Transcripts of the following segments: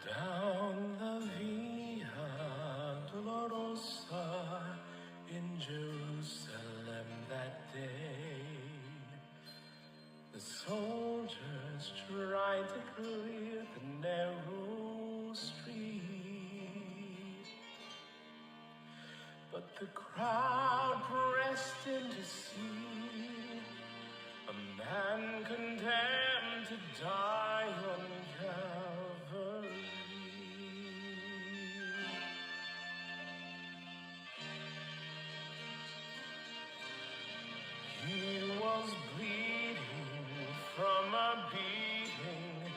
Down the Via Dolorosa in Jerusalem that day, the soldiers tried to clear the narrow street, but the crowd pressed in to see a man condemned to die on Calvary. He was bleeding from a beating.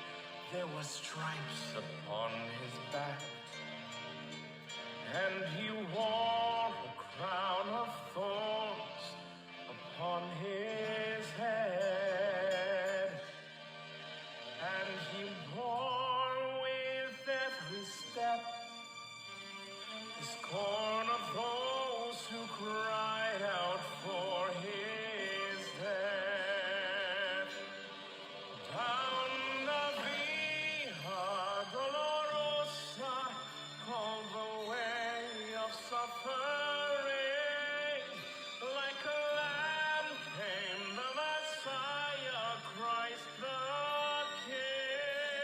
There were stripes upon his back, and he wore a crown of thorns upon his head, and he bore with every step the scorn of those who cried out for his death. Down the Via Dolorosa, called the way of suffering, like a lamb came the Messiah, Christ the King.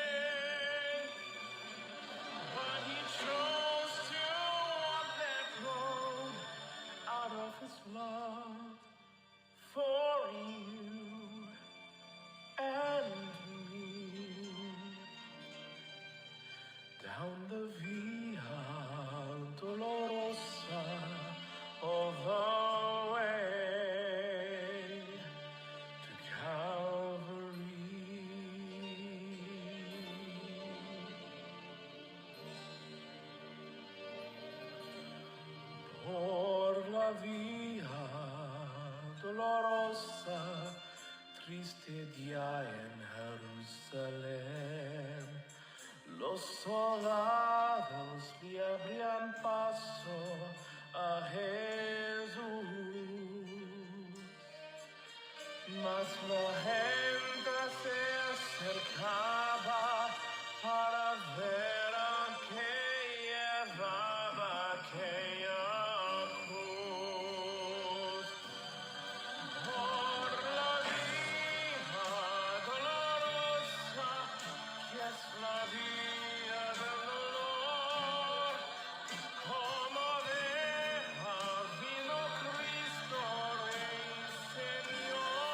But he chose to walk that road out of his love for you and me. Down the Via Dolorosa, all the way to Calvary. Por la Via Dolorosa, triste día en Jerusalén, los soldados le abrían paso a Jesús, mas la gente se acercaba para ver a que llevaba aquella cruz. Por la Via Dolorosa, que es la vía del dolor, como oveja vino Cristo Rey Señor,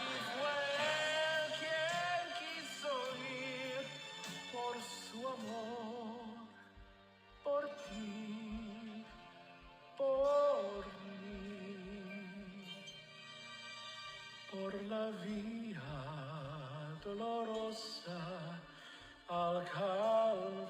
y fue Él quien quiso ir por su amor, por ti, por mí, por la Via Dolorosa al Calvario.